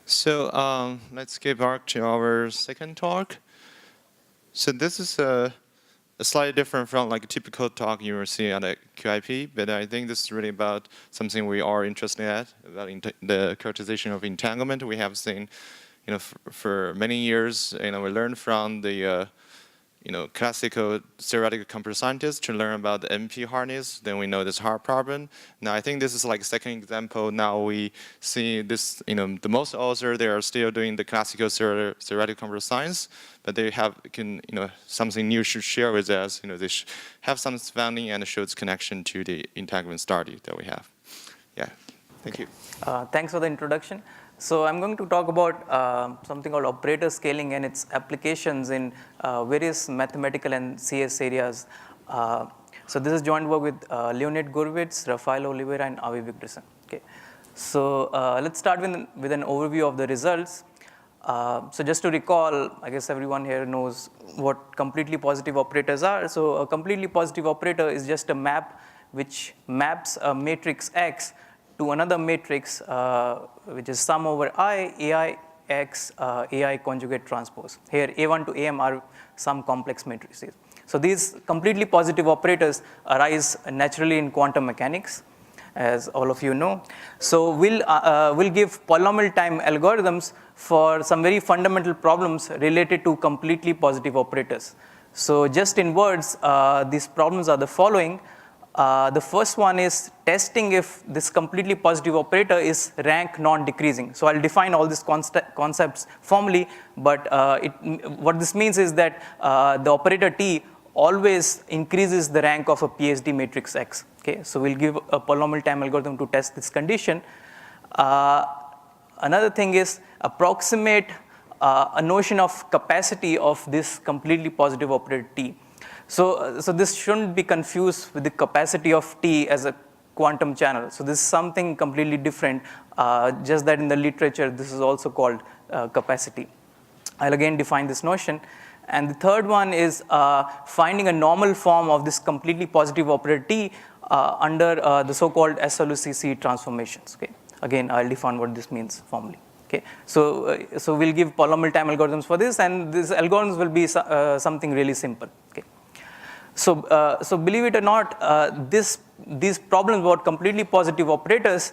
So let's get back to our second talk. So this is a slightly different from like a typical talk you will see at a QIP, but I think this is really about something we are interested at, about the characterization of entanglement. We have seen, for many years, we learned from the classical theoretical computer scientists to learn about the NP harness. Then we know this hard problem. Now I think this is like a second example. Now we see this, the most authors, they are still doing the classical theoretical computer science, but they have something new to share with us. They have some finding and show its connection to the entanglement study that we have. Yeah, thank you. Thanks for the introduction. So I'm going to talk about something called operator scaling and its applications in various mathematical and CS areas. So this is joint work with Leonid Gurvits, Rafael Oliveira, and Avi Vigdresson. Okay. So let's start with an overview of the results. So just to recall, I guess everyone here knows what completely positive operators are. So a completely positive operator is just a map which maps a matrix X to another matrix, which is sum over I, AI, X, AI conjugate transpose. Here, A1 to AM are some complex matrices. So these completely positive operators arise naturally in quantum mechanics, as all of you know. So we'll give polynomial time algorithms for some very fundamental problems related to completely positive operators. So just in words, these problems are the following. The first one is testing if this completely positive operator is rank non-decreasing. So I'll define all these concepts formally, but what this means is that the operator T always increases the rank of a PSD matrix X. Okay, so we'll give a polynomial time algorithm to test this condition. Another thing is approximate a notion of capacity of this completely positive operator T. So this shouldn't be confused with the capacity of T as a quantum channel. So this is something completely different, just that in the literature this is also called capacity. I'll again define this notion. And the third one is finding a normal form of this completely positive operator T under the so-called SLOCC transformations. Okay. Again, I'll define what this means formally. Okay. So we'll give polynomial time algorithms for this, and these algorithms will be something really simple. Okay. So believe it or not, these problems about completely positive operators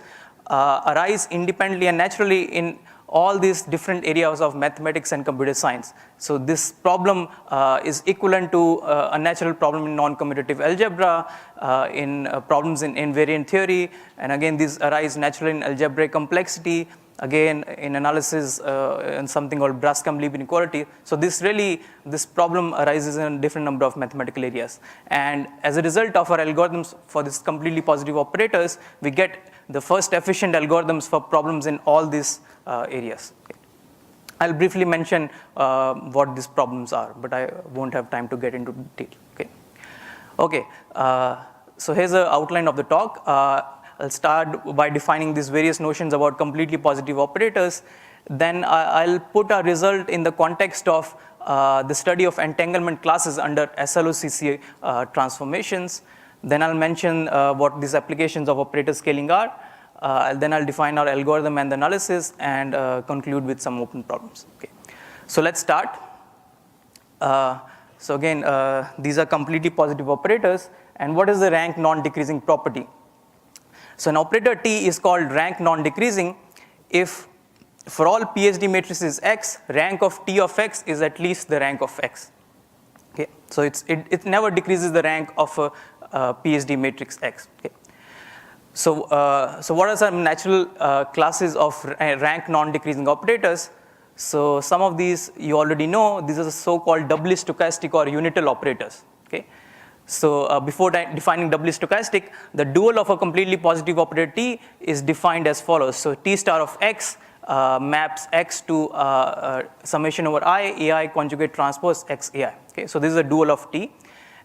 arise independently and naturally in all these different areas of mathematics and computer science. So this problem is equivalent to a natural problem in non-commutative algebra, in problems in invariant theory, and again these arise naturally in algebraic complexity, again in analysis in something called Brascom-Leib inequality. So this problem arises in a different number of mathematical areas. And as a result of our algorithms for this completely positive operators, we get the first efficient algorithms for problems in all these areas. Okay. I'll briefly mention what these problems are, but I won't have time to get into detail. Okay. So here's an outline of the talk. I'll start by defining these various notions about completely positive operators. Then I'll put a result in the context of the study of entanglement classes under SLOCC transformations. Then I'll mention what these applications of operator scaling are. Then I'll define our algorithm and the analysis, and conclude with some open problems. Okay. So let's start. So again, these are completely positive operators. And what is the rank non-decreasing property? So an operator T is called rank non-decreasing if for all PSD matrices X, rank of T of X is at least the rank of X. Okay. So it never decreases the rank of a PSD matrix X. Okay. So what are some natural classes of rank non-decreasing operators? So some of these you already know. These are the so-called doubly stochastic or unital operators. Okay. So before defining doubly stochastic, the dual of a completely positive operator T is defined as follows. So T star of X maps X to summation over I, AI conjugate transpose X AI. Okay. So this is a dual of T.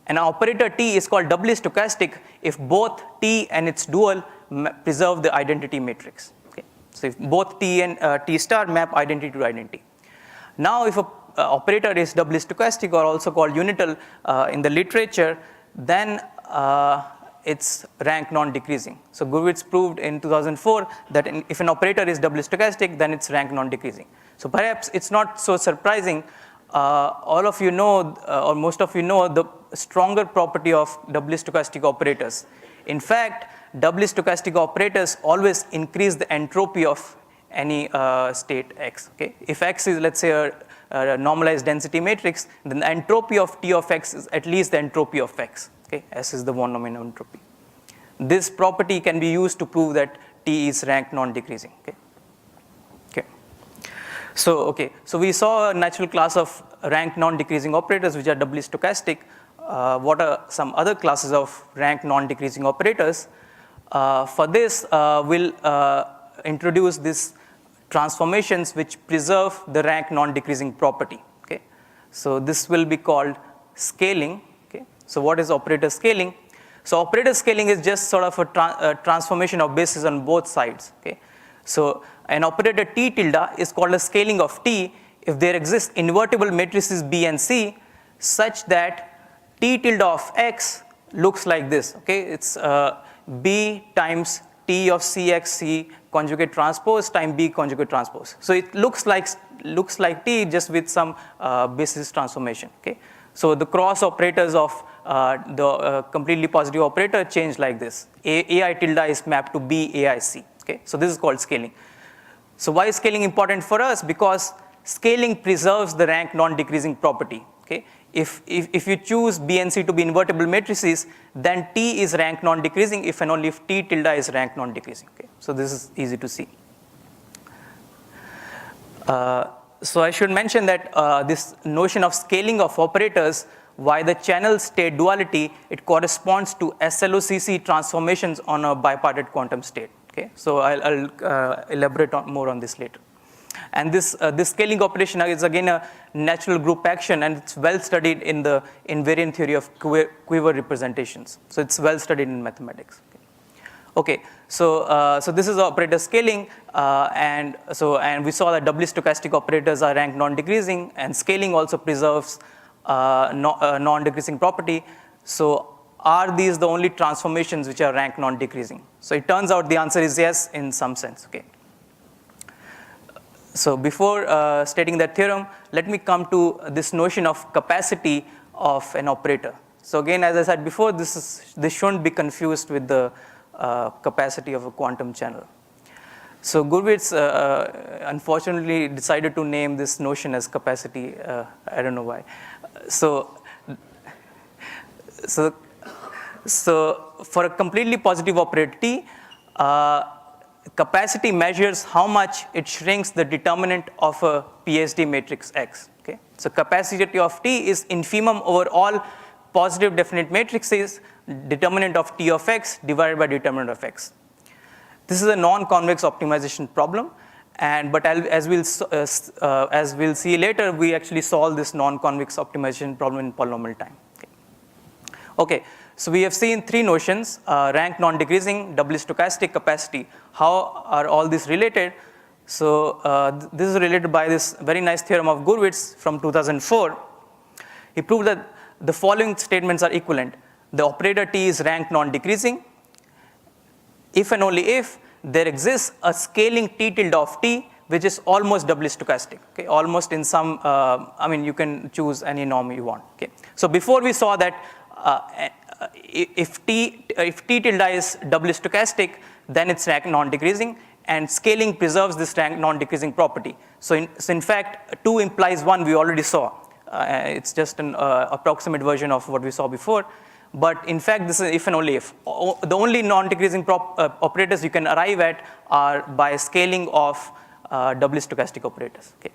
An operator T is called doubly stochastic if both T and its dual preserve the identity matrix. Okay. So if both T and T star map identity to identity. Now if a operator is doubly stochastic or also called unital in the literature, then its rank non-decreasing. So Gurvits proved in 2004 that if an operator is doubly stochastic, then its rank non-decreasing. So perhaps it's not so surprising. All of you know, or most of you know, the stronger property of doubly stochastic operators. In fact, doubly stochastic operators always increase the entropy of any state x. Okay? If x is, let's say, a normalized density matrix, then the entropy of T of x is at least the entropy of x. Okay? S is the von Neumann entropy. This property can be used to prove that T is rank non-decreasing. Okay? Okay. So we saw a natural class of rank non-decreasing operators which are doubly stochastic. What are some other classes of rank non-decreasing operators? For this, we'll introduce these transformations which preserve the rank non-decreasing property. Okay? So this will be called scaling. Okay? So what is operator scaling? So operator scaling is just sort of a transformation of basis on both sides. Okay? So an operator T tilde is called a scaling of T if there exist invertible matrices B and C such that T tilde of X looks like this. Okay? It's B times T of CXC conjugate transpose times B conjugate transpose. So it looks like T just with some basis transformation. Okay? So the cross operators of the completely positive operator change like this. AI tilde is mapped to B AIC. Okay? So this is called scaling. So why is scaling important for us? Because scaling preserves the rank non-decreasing property. Okay? If you choose B and C to be invertible matrices, then T is rank non-decreasing if and only if T tilde is rank non-decreasing. Okay? So this is easy to see. So I should mention that this notion of scaling of operators, why the channel state duality, it corresponds to SLOCC transformations on a bipartite quantum state. Okay? So I'll elaborate more on this later. And this scaling operation is again a natural group action, and it's well studied in the invariant theory of quiver representations. So it's well studied in mathematics. Okay, so this is operator scaling, and we saw that doubly stochastic operators are rank non-decreasing, and scaling also preserves non-decreasing property. So are these the only transformations which are rank non-decreasing? So it turns out the answer is yes in some sense. Okay. So before stating that theorem, let me come to this notion of capacity of an operator. So again, as I said before, this shouldn't be confused with the capacity of a quantum channel. So Gurvits unfortunately decided to name this notion as capacity. I don't know why. So for a completely positive operator T, capacity measures how much it shrinks the determinant of a PSD matrix X. Okay? So capacity of T is infimum over all positive definite matrices, determinant of T of X divided by determinant of X. This is a non-convex optimization problem, but as we'll see later, we actually solve this non-convex optimization problem in polynomial time. Okay. So we have seen three notions, rank non-decreasing, doubly stochastic, capacity. How are all these related? So this is related by this very nice theorem of Gurvits from 2004. He proved that the following statements are equivalent. The operator T is rank non-decreasing if and only if there exists a scaling T tilde of T which is almost doubly stochastic. Okay? Almost in some, you can choose any norm you want. Okay? So before we saw that if T tilde is doubly stochastic, then it's rank non-decreasing, and scaling preserves this rank non-decreasing property. So in fact, 2 implies 1 we already saw. It's just an approximate version of what we saw before. But in fact, this is if and only if. The only non-decreasing operators you can arrive at are by scaling of doubly stochastic operators. Okay?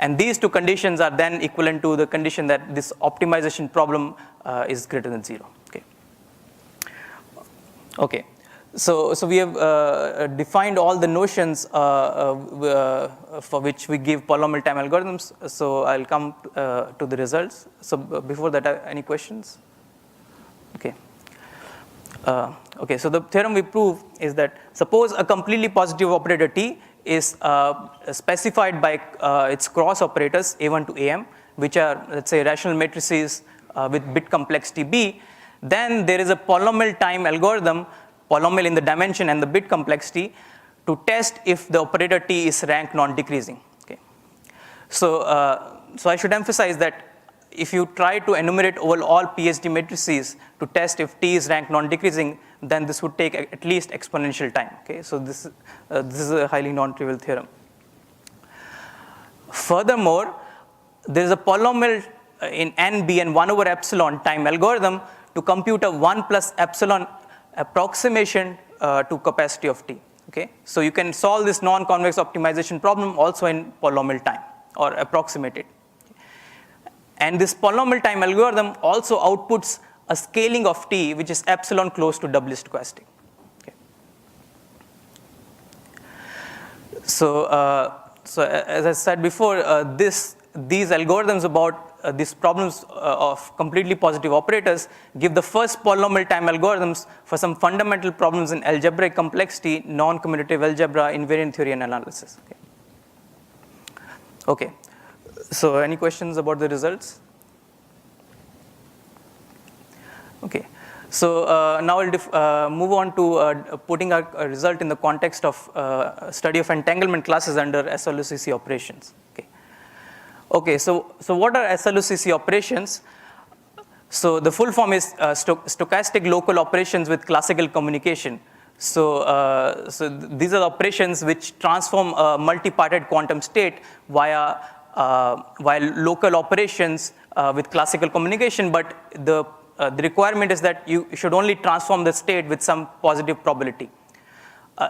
And these two conditions are then equivalent to the condition that this optimization problem is greater than 0. Okay. Okay. So we have defined all the notions for which we give polynomial time algorithms. So I'll come to the results. So before that, any questions? Okay. Okay. So the theorem we prove is that suppose a completely positive operator T is specified by its cross operators A1 to AM, which are, let's say, rational matrices with bit complexity B, Then there is a polynomial time algorithm, polynomial in the dimension and the bit complexity, to test if the operator T is rank non-decreasing. Okay. So I should emphasize that if you try to enumerate over all PSD matrices to test if T is rank non-decreasing, then this would take at least exponential time. Okay, so this is a highly non-trivial theorem. Furthermore, there is a polynomial in n, b, and 1 over epsilon time algorithm to compute a 1 plus epsilon approximation to capacity of T. Okay, so you can solve this non-convex optimization problem also in polynomial time or approximate it. And this polynomial time algorithm also outputs a scaling of T, which is epsilon close to doubly stochastic. Okay. So as I said before, these algorithms about these problems of completely positive operators give the first polynomial time algorithms for some fundamental problems in algebraic complexity, non-commutative algebra, invariant theory, and analysis. Okay. So any questions about the results? Okay. So now I'll move on to putting a result in the context of study of entanglement classes under SLOCC operations. Okay. So what are SLOCC operations? So the full form is stochastic local operations with classical communication. So these are the operations which transform a multipartite quantum state via while local operations with classical communication, but the requirement is that you should only transform the state with some positive probability.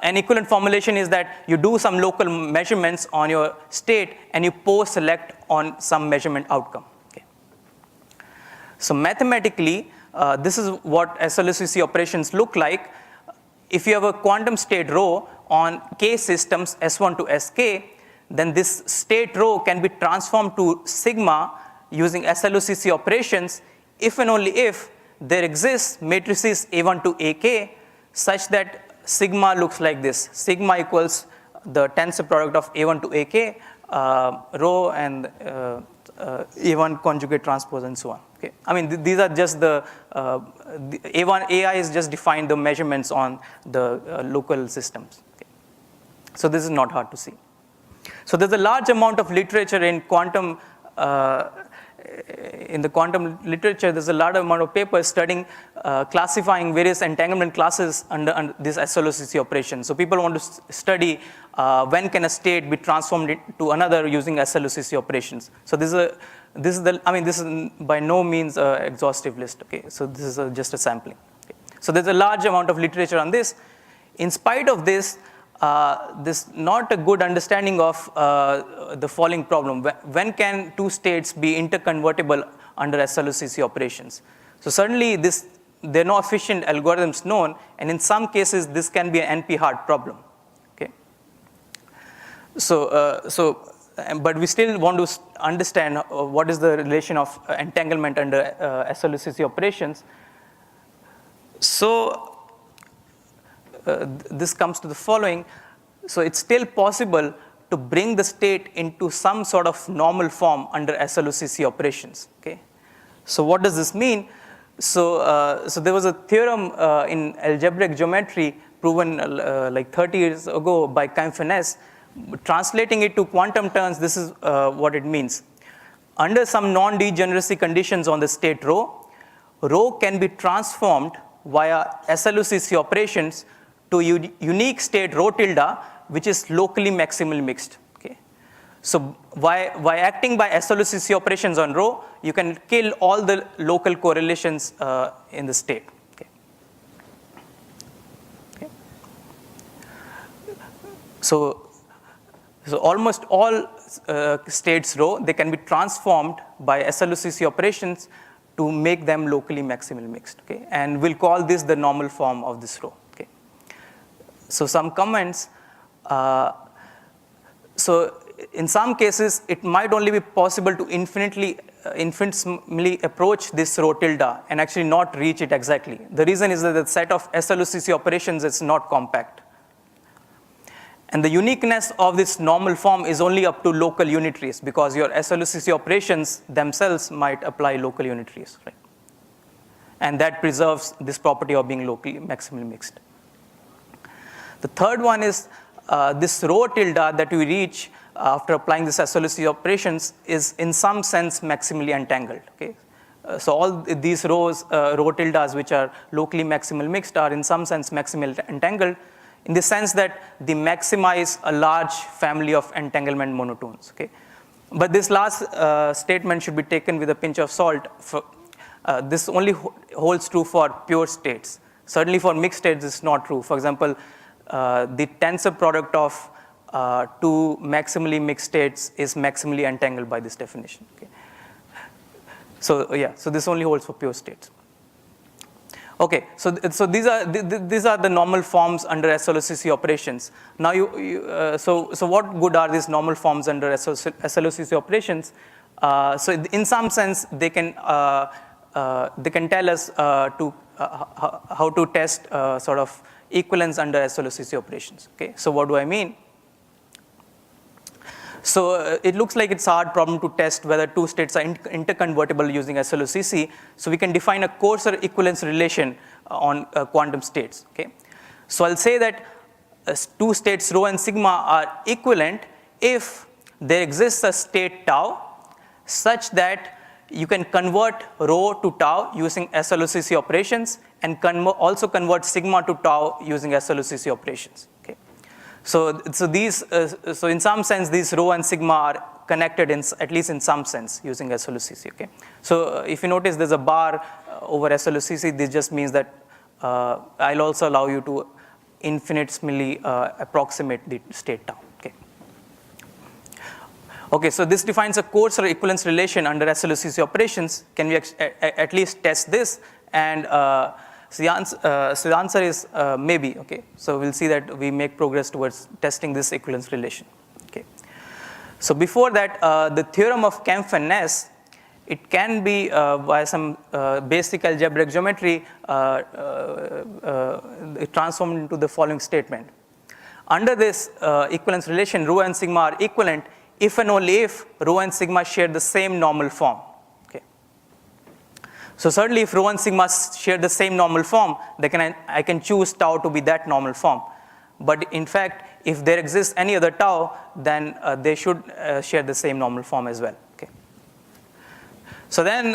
An equivalent formulation is that you do some local measurements on your state and you post-select on some measurement outcome. Okay. So mathematically, this is what SLOCC operations look like. If you have a quantum state rho on K systems S1 to Sk, then this state rho can be transformed to sigma using SLOCC operations if and only if there exists matrices A1 to Ak such that sigma looks like this. Sigma equals the tensor product of A1 to Ak, rho, and A1 conjugate transpose, and so on. Okay. I mean, these are just the A1 AI is just defined the measurements on the local systems. Okay. So this is not hard to see. So there's a large amount of literature in quantum. In the quantum literature, there's a large amount of papers studying classifying various entanglement classes under this SLOCC operation. So people want to study when can a state be transformed to another using SLOCC operations. So this is by no means an exhaustive list. Okay, so this is just a sampling. Okay. So there's a large amount of literature on this. In spite of this, there's not a good understanding of the following problem. When can two states be interconvertible under SLOCC operations? So certainly there are no efficient algorithms known, and in some cases this can be an NP-hard problem. Okay. But we still want to understand what is the relation of entanglement under SLOCC operations. So this comes to the following. So it's still possible to bring the state into some sort of normal form under SLOCC operations. Okay. So what does this mean? So there was a theorem in algebraic geometry proven like 30 years ago by Kempf. Translating it to quantum terms, this is what it means. Under some non-degeneracy conditions on the state rho can be transformed via SLOCC operations to unique state rho tilde, which is locally maximally mixed. Okay. So by acting by SLOCC operations on rho, you can kill all the local correlations in the state. Okay. Okay. So almost all states rho, they can be transformed by SLOCC operations to make them locally maximally mixed. Okay. And we'll call this the normal form of this rho. So some comments. So in some cases, it might only be possible to infinitely approach this rho tilde and actually not reach it exactly. The reason is that the set of SLOCC operations is not compact. And the uniqueness of this normal form is only up to local unitaries, because your SLOCC operations themselves might apply local unitaries. Right? And that preserves this property of being locally maximally mixed. The third one is this rho tilde that we reach after applying this SLOCC operations is in some sense maximally entangled. Okay? So all these rho tildes which are locally maximally mixed are in some sense maximally entangled in the sense that they maximize a large family of entanglement monotones. Okay? But this last statement should be taken with a pinch of salt. This only holds true for pure states. Certainly for mixed states, this is not true. For example, the tensor product of two maximally mixed states is maximally entangled by this definition. Okay? So this only holds for pure states. Okay, so these are the normal forms under SLOCC operations. Now so what good are these normal forms under SLOCC operations? So in some sense they can tell us how to test sort of equivalence under SLOCC operations. Okay, so what do I mean? So it looks like it's a hard problem to test whether two states are interconvertible using SLOCC. So we can define a coarser equivalence relation on quantum states. Okay, so I'll say that two states rho and sigma are equivalent if there exists a state tau such that you can convert rho to tau using SLOCC operations and also convert sigma to tau using SLOCC operations. Okay. So in some sense, these rho and sigma are connected at least in some sense using SLOCC. Okay. So if you notice, there's a bar over SLOCC. This just means that I'll also allow you to infinitesimally approximate the state tau. Okay. Okay. So this defines a coarser equivalence relation under SLOCC operations. Can we at least test this? And so the answer is maybe. Okay, so we'll see that we make progress towards testing this equivalence relation. Okay, so before that, the theorem of Kempf and Ness, it can be by some basic algebraic geometry transformed into the following statement. Under this equivalence relation, rho and sigma are equivalent if and only if rho and sigma share the same normal form. So certainly if rho and sigma share the same normal form, then I can choose tau to be that normal form. But in fact, if there exists any other tau, then they should share the same normal form as well. Okay. So then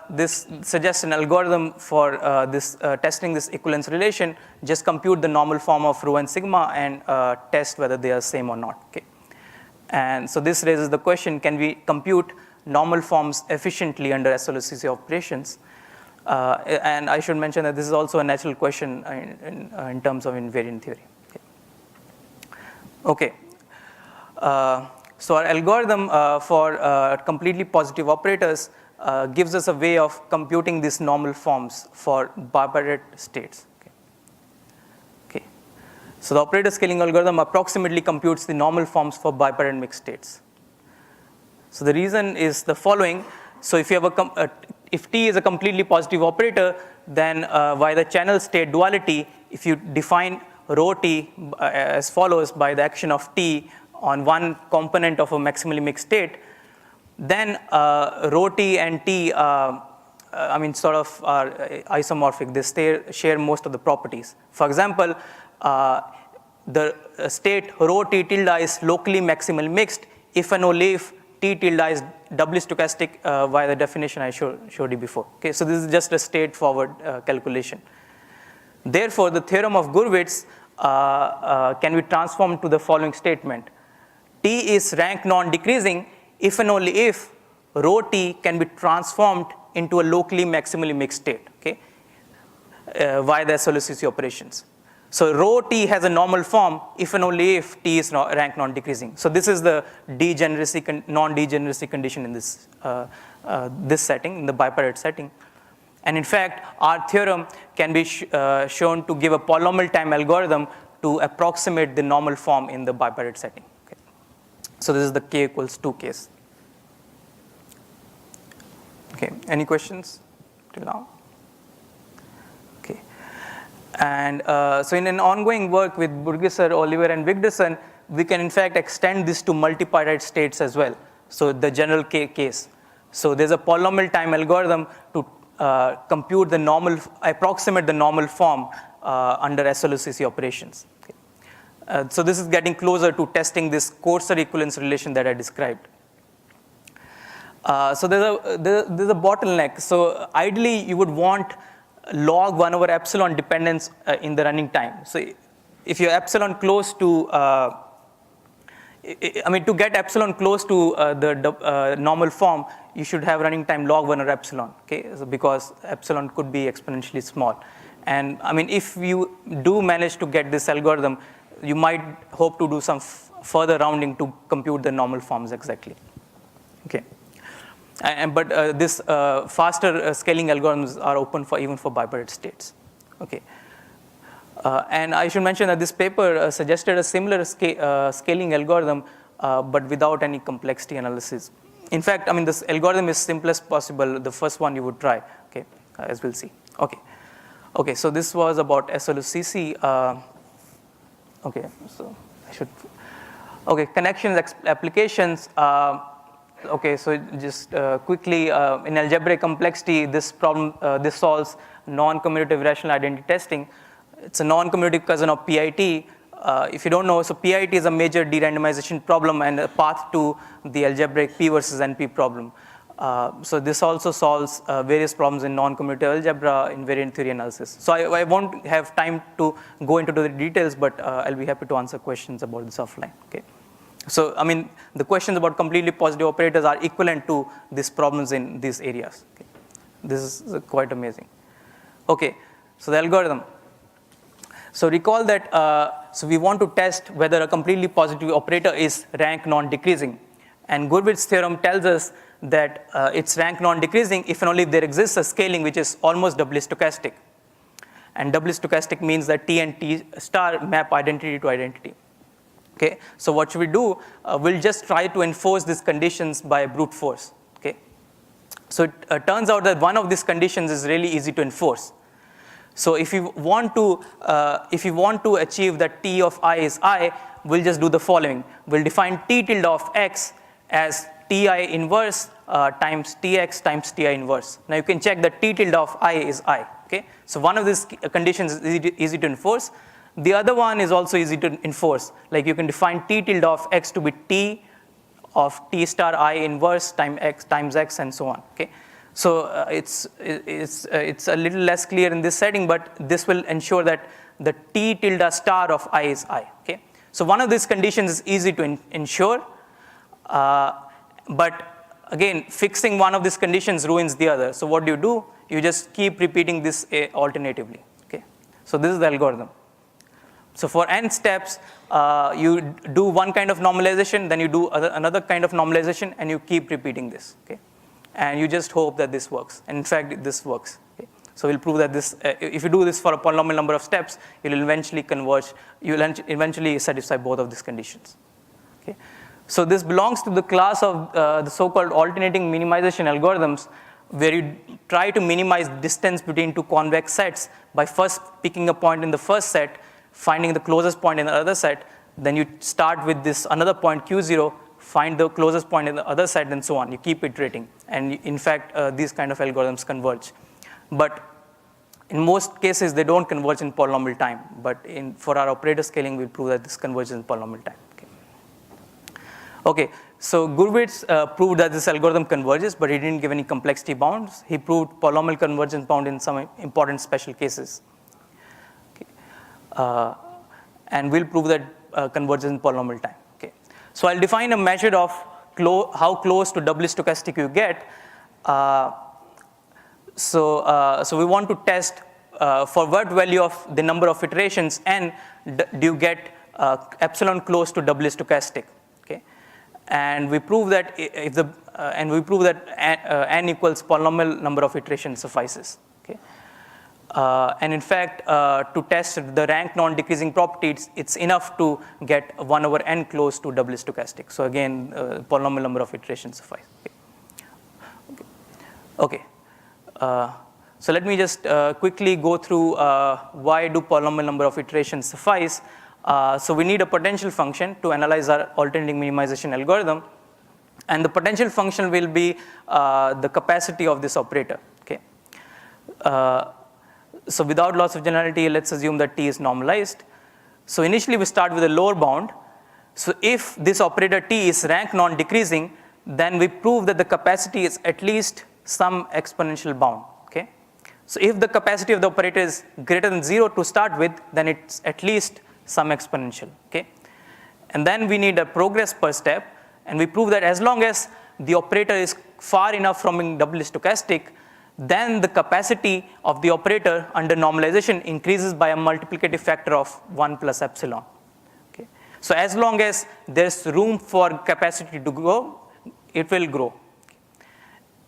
this suggests an algorithm for testing this equivalence relation. Just compute the normal form of rho and sigma and test whether they are same or not. Okay. And so this raises the question, can we compute normal forms efficiently under SLOCC operations? And I should mention that this is also a natural question in terms of invariant theory. Okay. So our algorithm for completely positive operators gives us a way of computing these normal forms for bipartite states. Okay. So the operator scaling algorithm approximately computes the normal forms for bipartite mixed states. So the reason is the following. So if you have if T is a completely positive operator, then by the channel state duality, if you define rho T as follows by the action of T on one component of a maximally mixed state, then rho T and T sort of are isomorphic. They share most of the properties. For example, the state rho T tilde is locally maximally mixed if and only if T tilde is doubly stochastic via the definition I showed you before. Okay, so this is just a straightforward calculation. Therefore, the theorem of Gurvits can be transformed to the following statement. T is rank non-decreasing if and only if rho T can be transformed into a locally maximally mixed state, okay, via the SLOCC operations. So rho T has a normal form if and only if T is rank non-decreasing. So this is the non-degeneracy condition in this this setting, in the bipartite setting. And in fact, our theorem can be shown to give a polynomial time algorithm to approximate the normal form in the bipartite setting. Okay. So this is the k equals 2 case. Okay, any questions till now? Okay. And so in an ongoing work with Burgisser, Oliver, and Vigdisson, we can in fact extend this to multipartite states as well. So the general case. So there's a polynomial time algorithm to compute the normal, approximate the normal form under SLOCC operations. Okay. So this is getting closer to testing this coarser equivalence relation that I described. So there's a bottleneck. So ideally, you would want log 1 over epsilon dependence in the running time. So if you're epsilon close to, to get epsilon close to the normal form, you should have running time log 1 over epsilon, okay? So because epsilon could be exponentially small. And if you do manage to get this algorithm, you might hope to do some further rounding to compute the normal forms exactly, okay? But this faster scaling algorithms are open for even for bipartite states, okay? And I should mention that this paper suggested a similar scaling algorithm, but without any complexity analysis. In fact, this algorithm is simplest possible, the first one you would try, okay, as we'll see. Okay, so this was about SLOCC. Okay, so I should, okay, connections, applications. Okay, so just quickly, in algebraic complexity, this problem, this solves non-commutative rational identity testing. It's a non-commutative cousin of PIT. If you don't know, so PIT is a major de-randomization problem and a path to the algebraic P versus NP problem. So this also solves various problems in non-commutative algebra, invariant theory analysis. So I won't have time to go into the details, but I'll be happy to answer questions about this offline, okay? So, the questions about completely positive operators are equivalent to these problems in these areas. Okay. This is quite amazing. Okay, so the algorithm. So recall that, so we want to test whether a completely positive operator is rank non-decreasing. And Gurvits' theorem tells us that it's rank non-decreasing if and only if there exists a scaling which is almost doubly stochastic. And doubly stochastic means that T and T star map identity to identity. Okay, so what should we do? We'll just try to enforce these conditions by brute force. Okay, so it turns out that one of these conditions is really easy to enforce. So if you want to achieve that T of I is I, we'll just do the following. We'll define T tilde of X as Ti inverse times Tx times Ti inverse. Now you can check that T tilde of I is I. Okay, so one of these conditions is easy to enforce. The other one is also easy to enforce. Like you can define T tilde of X to be T of T star I inverse times X and so on. Okay, so it's a little less clear in this setting, but this will ensure that the T tilde star of I is I. Okay, so one of these conditions is easy to ensure, but again, fixing one of these conditions ruins the other. So what do? You just keep repeating this alternatively. Okay, so this is the algorithm. So for n steps, you do one kind of normalization, then you do another kind of normalization, and you keep repeating this. Okay, and you just hope that this works. And in fact, this works. Okay? So we'll prove that this. If you do this for a polynomial number of steps, you will eventually converge. You will eventually satisfy both of these conditions. Okay, so this belongs to the class of the so-called alternating minimization algorithms, where you try to minimize distance between two convex sets by first picking a point in the first set, finding the closest point in the other set, then you start with this another point Q0, find the closest point in the other set, and so on. You keep iterating. And in fact, these kind of algorithms converge. But in most cases, they don't converge in polynomial time. But for our operator scaling, we'll prove that this converges in polynomial time. Okay, so Gurvits proved that this algorithm converges, but he didn't give any complexity bounds. He proved polynomial convergence bound in some important special cases. And we'll prove that converges in polynomial time. Okay, so I'll define a measure of how close to doubly stochastic you get. So we want to test for what value of the number of iterations n do you get epsilon close to doubly stochastic. Okay, and we prove that n equals polynomial number of iterations suffices. Okay. And in fact, to test the rank non-decreasing property, it's enough to get 1 over n close to doubly stochastic. So again, polynomial number of iterations suffice. Okay. So let me just quickly go through why do polynomial number of iterations suffice. So we need a potential function to analyze our alternating minimization algorithm. And the potential function will be the capacity of this operator. Okay. So without loss of generality, let's assume that T is normalized. So initially we start with a lower bound. So if this operator T is rank non-decreasing, then we prove that the capacity is at least some exponential bound. Okay? So if the capacity of the operator is greater than 0 to start with, then it's at least some exponential. Okay? And then we need a progress per step, and we prove that as long as the operator is far enough from being doubly stochastic, then the capacity of the operator under normalization increases by a multiplicative factor of 1 plus epsilon. Okay? So as long as there's room for capacity to grow, it will grow.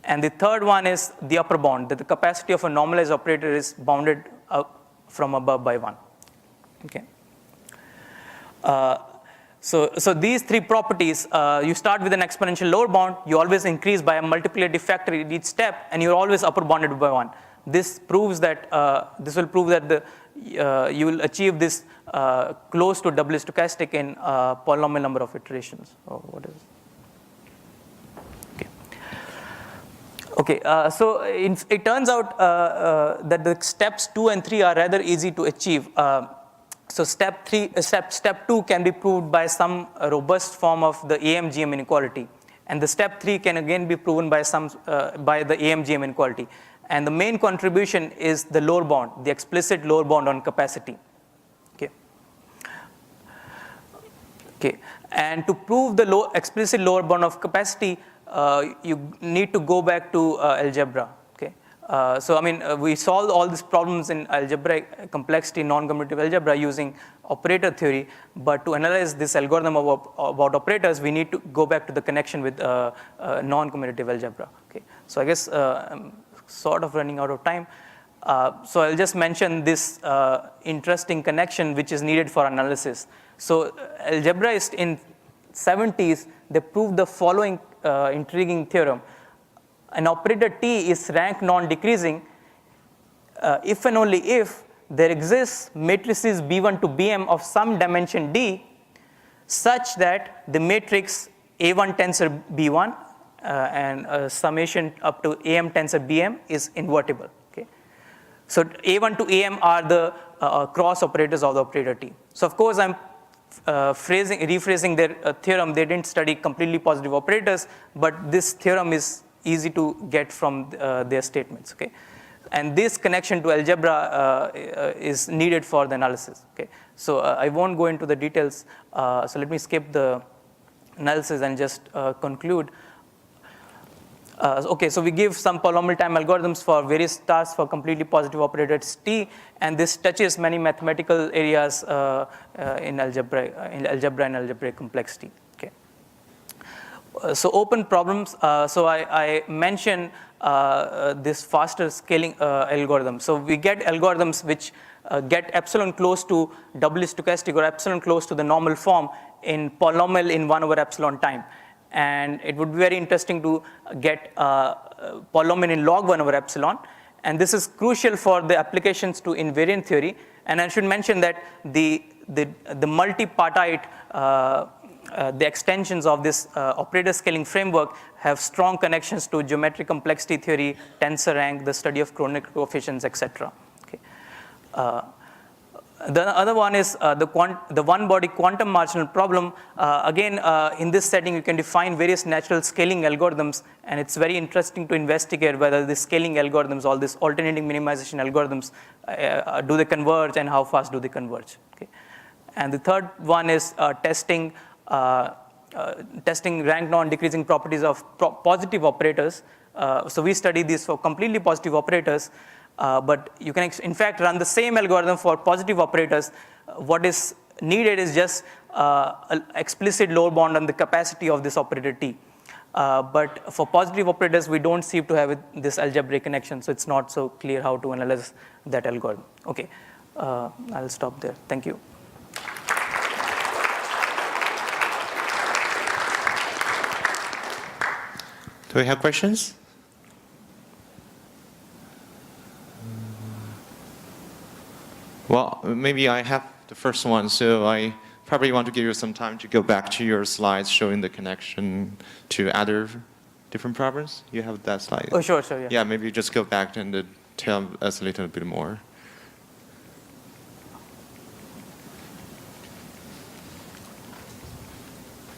And the third one is the upper bound, that the capacity of a normalized operator is bounded from above by 1. Okay. So these three properties, you start with an exponential lower bound, you always increase by a multiplicative factor in each step, and you're always upper bounded by 1. This proves that, this will prove that you will achieve this close to doubly stochastic in polynomial number of iterations. Or what is it? Okay, so it turns out that the steps 2 and 3 are rather easy to achieve. So step 2 can be proved by some robust form of the AM-GM inequality, and the step 3 can again be proven by by the AM-GM inequality. And the main contribution is the lower bound, the explicit lower bound on capacity. Okay. Okay, and to prove the explicit lower bound of capacity, you need to go back to algebra. Okay, so I mean we solved all these problems in algebraic complexity, non-commutative algebra using operator theory. But to analyze this algorithm about operators, we need to go back to the connection with non-commutative algebra. Okay, so I guess I'm sort of running out of time. So I'll just mention this interesting connection which is needed for analysis. So algebraists in 70s, they proved the following intriguing theorem. An operator T is rank non-decreasing if and only if there exists matrices B1 to Bm of some dimension D such that the matrix A1 tensor B1 and summation up to AM tensor Bm is invertible. Okay? So A1 to AM are the cross operators of the operator T. So of course I'm rephrasing their theorem. They didn't study completely positive operators, but this theorem is easy to get from their statements. Okay, and this connection to algebra is needed for the analysis. Okay, so I won't go into the details. So let me skip the analysis and just conclude. Okay, so we give some polynomial time algorithms for various tasks for completely positive operators T, and this touches many mathematical areas in algebra and algebraic complexity. Okay. So open problems. So I mentioned this faster scaling algorithm. So we get algorithms which get epsilon close to doubly stochastic or epsilon close to the normal form in polynomial in 1 over epsilon time. And it would be very interesting to get polynomial in log 1 over epsilon. And this is crucial for the applications to invariant theory. And I should mention that the multipartite, the extensions of this operator scaling framework have strong connections to geometric complexity theory, tensor rank, the study of Kronecker coefficients, etc. Okay. The other one is the one-body quantum marginal problem. Again, in this setting, you can define various natural scaling algorithms, and it's very interesting to investigate whether the scaling algorithms, all these alternating minimization algorithms, do they converge and how fast do they converge. Okay. And the third one is testing rank non-decreasing properties of positive operators. So we study these for completely positive operators. But you can, in fact, run the same algorithm for positive operators. What is needed is just an explicit lower bound on the capacity of this operator T. But for positive operators, we don't seem to have this algebraic connection, so it's not so clear how to analyze that algorithm. Okay, I'll stop there. Thank you. Do we have questions? Well, maybe I have the first one, so I probably want to give you some time to go back to your slides showing the connection to other different problems. You have that slide. Oh, sure, yeah. Yeah, maybe just go back and tell us a little bit more?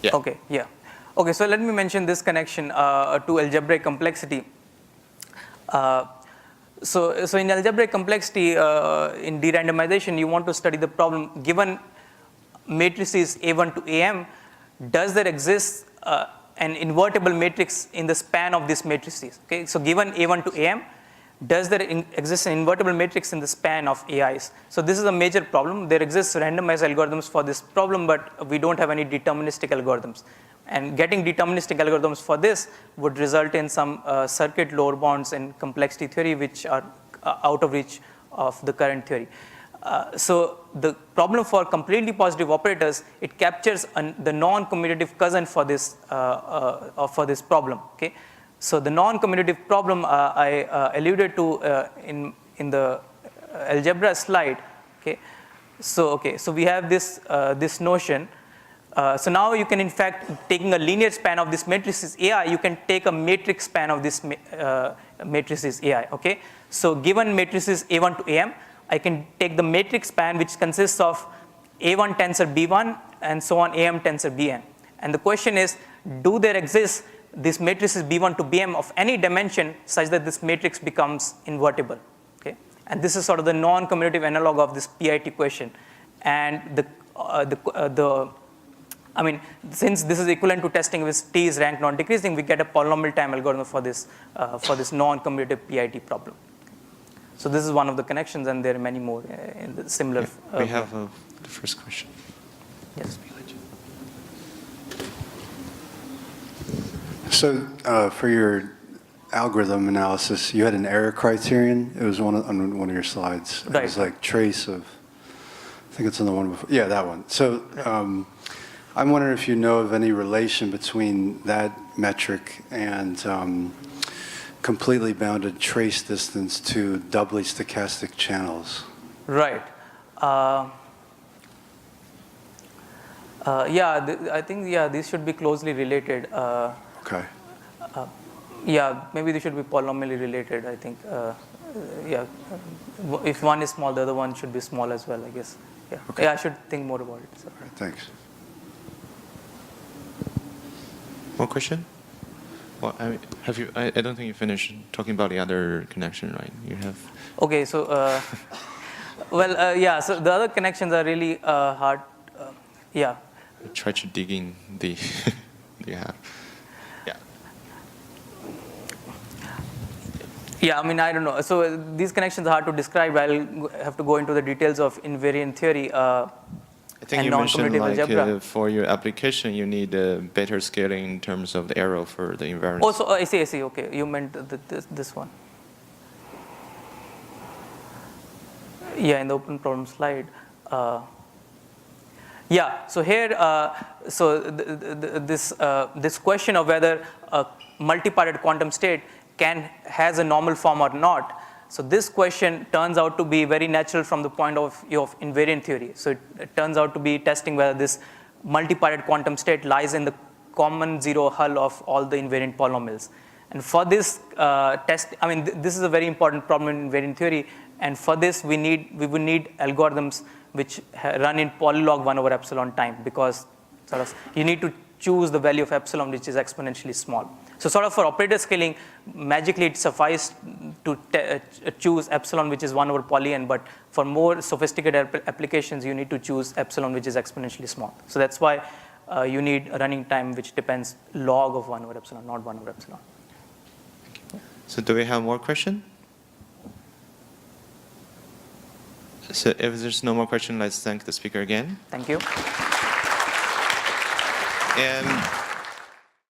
Yeah. Okay, yeah. Okay, so let me mention this connection to algebraic complexity. So in algebraic complexity, in de-randomization, you want to study the problem given matrices A1 to AM, does there exist an invertible matrix in the span of these matrices? Okay, so given A1 to AM, does there exist an invertible matrix in the span of AIs? So this is a major problem. There exists randomized algorithms for this problem, but we don't have any deterministic algorithms. And getting deterministic algorithms for this would result in some circuit lower bounds in complexity theory, which are out of reach of the current theory. So the problem for completely positive operators, it captures the non-commutative cousin for this problem. Okay, so the non-commutative problem I alluded to in the algebra slide. Okay, so we have this this notion. So now you can, in fact, taking a linear span of this matrices AI, you can take a matrix span of this matrices AI. Okay, so given matrices A1 to AM, I can take the matrix span which consists of A1 tensor B1 and so on AM tensor Bn. And the question is, do there exist these matrices B1 to Bm of any dimension such that this matrix becomes invertible? Okay, and this is sort of the non-commutative analog of this PIT question. And I mean, since this is equivalent to testing with T is rank non-decreasing, we get a polynomial time algorithm for this non-commutative PIT problem. So this is one of the connections, and there are many more in the similar. We have the first question. Yes. So for your algorithm analysis, you had an error criterion. It was on one of your slides. It was like trace of, I think it's on the one before. Yeah, that one. So I'm wondering if you know of any relation between that metric and completely bounded trace distance to doubly stochastic channels. Right. I think these should be closely related. Okay. Maybe they should be polynomially related. I think. If one is small, the other one should be small as well, I guess. Yeah. Okay. Yeah, I should think more about it. So. All right, thanks. More question? Well, I mean, have you? I don't think you finished talking about the other connection, right? You have. Okay, so so the other connections are really hard. Try to dig in the you have. Yeah, I mean, I don't know. So these connections are hard to describe. I'll have to go into the details of invariant theory. I think you mentioned algebra. For your application, you need better scaling in terms of the arrow for the invariance. Oh, so I see. Okay, you meant this one. Yeah, in the open problem slide. So here, this question of whether a multipartite quantum state has a normal form or not. So this question turns out to be very natural from the point of view of invariant theory. So it turns out to be testing whether this multipartite quantum state lies in the common zero hull of all the invariant polynomials. And for this test, I mean, this is a very important problem in invariant theory. And for this, we would need algorithms which run in polylog 1 over epsilon time, because sort of you need to choose the value of epsilon which is exponentially small. So sort of for operator scaling, magically it suffices to choose epsilon which is 1 over poly n, but for more sophisticated applications, you need to choose epsilon which is exponentially small. So that's why you need a running time which depends log of 1 over epsilon, not 1 over epsilon. So do we have more questions? So if there's no more question, let's thank the speaker again. Thank you. And